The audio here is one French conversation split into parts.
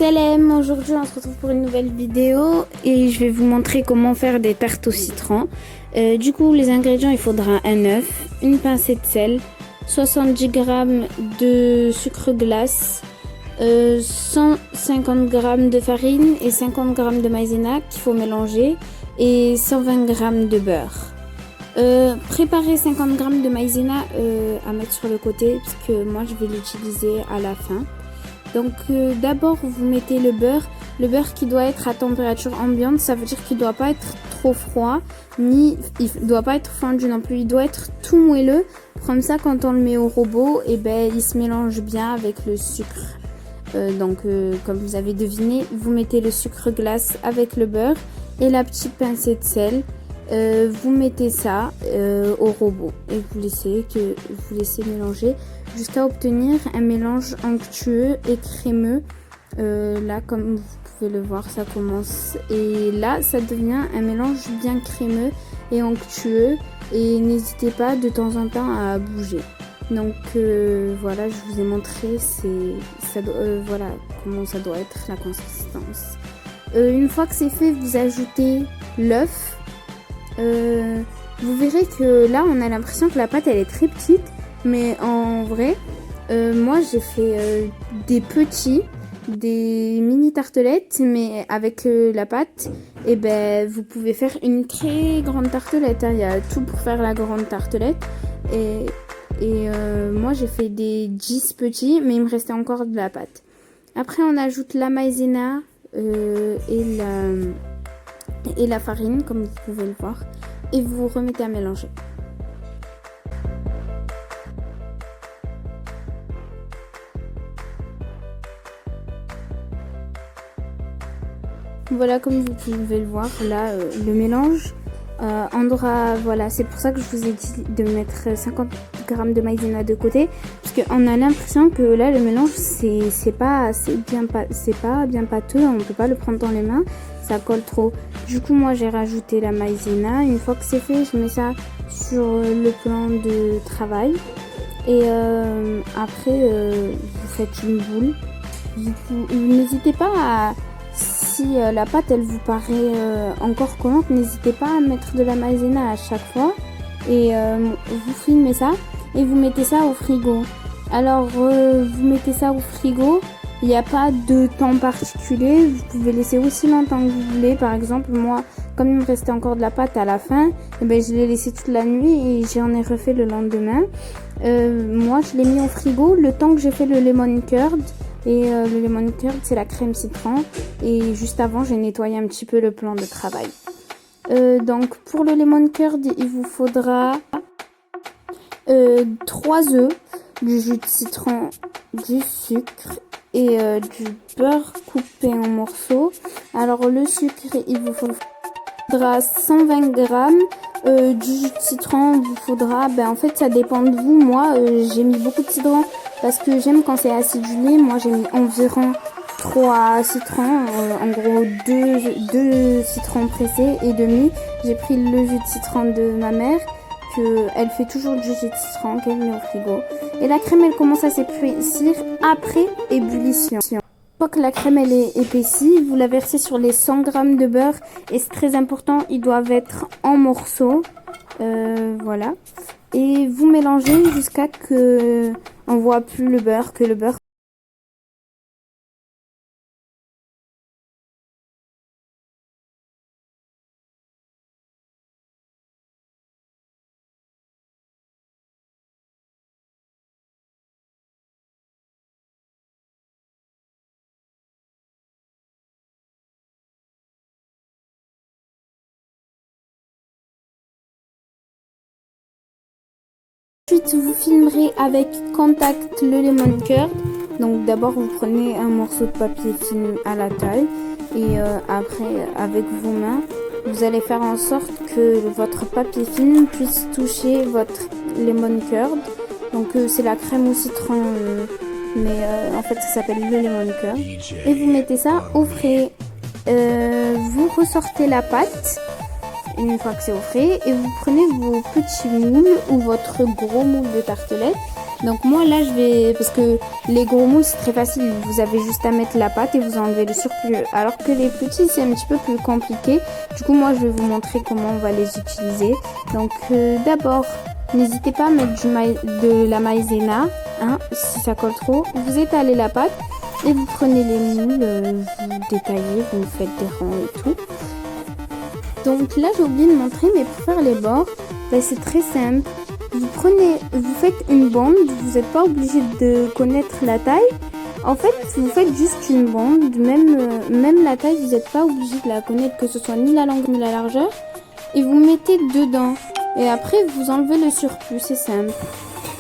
Salam, aujourd'hui on se retrouve pour une nouvelle vidéo et je vais vous montrer comment faire des tartes au citron. Du coup les ingrédients, il faudra un œuf, une pincée de sel, 70 g de sucre glace, 150 g de farine et 50 g de maïzena qu'il faut mélanger et 120 g de beurre. Préparez 50 g de maïzena à mettre sur le côté parce que moi je vais l'utiliser à la fin. Donc d'abord vous mettez le beurre qui doit être à température ambiante, ça veut dire qu'il ne doit pas être trop froid, ni il ne doit pas être fondu non plus, il doit être tout moelleux, comme ça quand on le met au robot, et ben il se mélange bien avec le sucre. Comme vous avez deviné, vous mettez le sucre glace avec le beurre et la petite pincée de sel. Vous mettez ça au robot et vous laissez mélanger jusqu'à obtenir un mélange onctueux et crémeux. Là, comme vous pouvez le voir, ça commence et là ça devient un mélange bien crémeux et onctueux, et n'hésitez pas de temps en temps à bouger. Donc voilà, je vous ai montré voilà comment ça doit être la consistance. Une fois que c'est fait, vous ajoutez l'œuf. Vous verrez que là on a l'impression que la pâte elle est très petite, mais en vrai moi j'ai fait des mini tartelettes, mais avec la pâte, et ben vous pouvez faire une très grande tartelette, hein. Il y a tout pour faire la grande tartelette, et moi j'ai fait des 10 petits, mais il me restait encore de la pâte. Après on ajoute la maïzena et la farine, comme vous pouvez le voir, et vous remettez à mélanger. Voilà, comme vous pouvez le voir là, le mélange voilà, c'est pour ça que je vous ai dit de mettre 50 g de maïzena de côté, parce qu'on a l'impression que là le mélange c'est pas bien pâteux, on peut pas le prendre dans les mains, ça colle trop. Du coup moi j'ai rajouté la maïzena. Une fois que c'est fait, je mets ça sur le plan de travail, et après vous faites une boule. N'hésitez pas à, si la pâte elle vous paraît encore collante, n'hésitez pas à mettre de la maïzena à chaque fois, et vous filmez ça et vous mettez ça au frigo. Alors vous mettez ça au frigo, il n'y a pas de temps particulier, vous pouvez laisser aussi longtemps que vous voulez. Par exemple moi, comme il me restait encore de la pâte à la fin, et ben, je l'ai laissé toute la nuit et j'en ai refait le lendemain. Moi je l'ai mis au frigo le temps que j'ai fait le lemon curd. Et le lemon curd c'est la crème citron, et juste avant j'ai nettoyé un petit peu le plan de travail. Donc pour le lemon curd il vous faudra 3 œufs, du jus de citron, du sucre et du beurre coupé en morceaux. Alors le sucre il vous faudra 120 g, du jus de citron il vous faudra, en fait ça dépend de vous. Moi j'ai mis beaucoup de citron parce que j'aime quand c'est acidulé. Moi j'ai mis environ 3 citrons, en gros 2 citrons pressés et demi. J'ai pris le jus de citron de ma mère, elle fait toujours du jus de citron qu'elle met au frigo. Et la crème elle commence à s'épaissir après ébullition. Une fois que la crème elle est épaissie, vous la versez sur les 100 g de beurre, et c'est très important, ils doivent être en morceaux. Voilà. Et vous mélangez jusqu'à que on voit plus le beurre, que le beurre. Ensuite, vous filmerez avec contact le lemon curd. Donc d'abord, vous prenez un morceau de papier film à la taille, et après, avec vos mains, vous allez faire en sorte que votre papier film puisse toucher votre lemon curd. Donc c'est la crème au citron, mais en fait ça s'appelle le lemon curd. Et vous mettez ça au frais. Vous ressortez la pâte une fois que c'est au frais, et vous prenez vos petits moules ou votre gros moule de tartelette, Donc moi là je vais, parce que les gros moules c'est très facile, vous avez juste à mettre la pâte et vous enlevez le surplus, alors que les petits c'est un petit peu plus compliqué. Du coup moi je vais vous montrer comment on va les utiliser. Donc d'abord n'hésitez pas à mettre de la maïzena, hein, si ça colle trop. Vous étalez la pâte et vous prenez les moules, vous détaillez, vous faites des rangs et tout. Donc là j'ai oublié de montrer, mais pour faire les bords, ben, c'est très simple. Vous faites une bande, vous n'êtes pas obligé de connaître la taille. En fait, vous faites juste une bande, même la taille, vous n'êtes pas obligé de la connaître, que ce soit ni la longueur ni la largeur. Et vous mettez dedans. Et après, vous enlevez le surplus, c'est simple.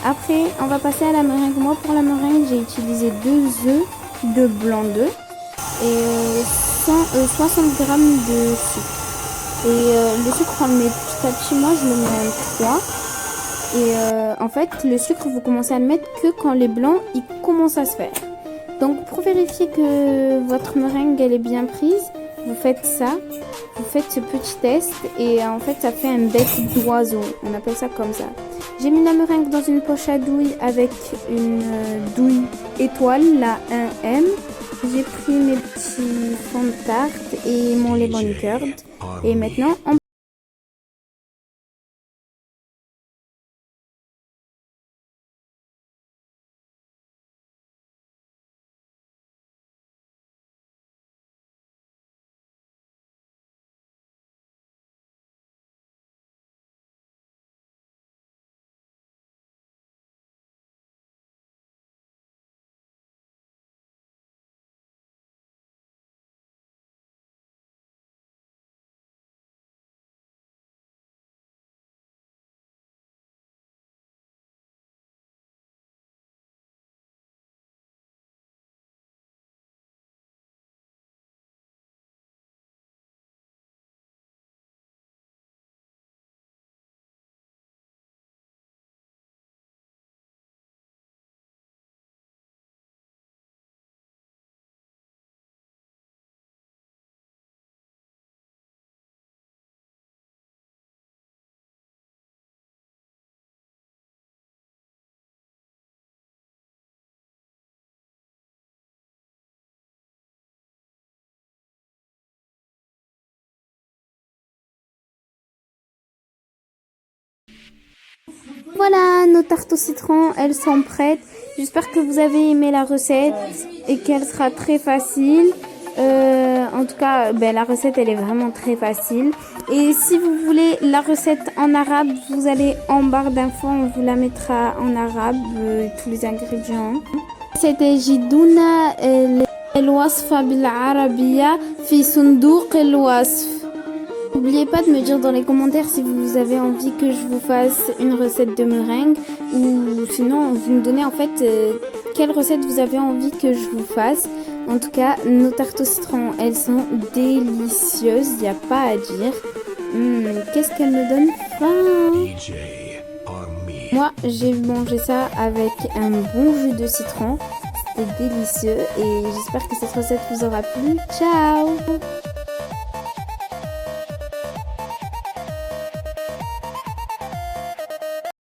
Après, on va passer à la meringue. Moi, pour la meringue, j'ai utilisé 2 œufs, 2 blancs d'œufs et 60 grammes de sucre. Et le sucre, on le met petit à petit. Moi, je le mets en 3. Et en fait, le sucre, vous commencez à le mettre que quand les blancs, ils commencent à se faire. Donc, pour vérifier que votre meringue, elle est bien prise, vous faites ça. Vous faites ce petit test et en fait, ça fait un bec d'oiseau. On appelle ça comme ça. J'ai mis la meringue dans une poche à douille avec une douille étoile, la 1M. J'ai pris mes petits fonds de tarte et mon lemon curd. Et maintenant, voilà, nos tartes au citron, elles sont prêtes. J'espère que vous avez aimé la recette et qu'elle sera très facile. En tout cas, ben, la recette, elle est vraiment très facile. Et si vous voulez la recette en arabe, vous allez en barre d'infos, on vous la mettra en arabe, tous les ingrédients. C'était Jidouna الوصفة بالعربية في صندوق الوصف. N'oubliez pas de me dire dans les commentaires si vous avez envie que je vous fasse une recette de meringue ou sinon vous me donnez en fait quelle recette vous avez envie que je vous fasse. En tout cas, nos tartes au citron, elles sont délicieuses, il n'y a pas à dire. Qu'est-ce qu'elles me donnent faim. Moi, j'ai mangé ça avec un bon jus de citron. C'était délicieux et j'espère que cette recette vous aura plu. Ciao!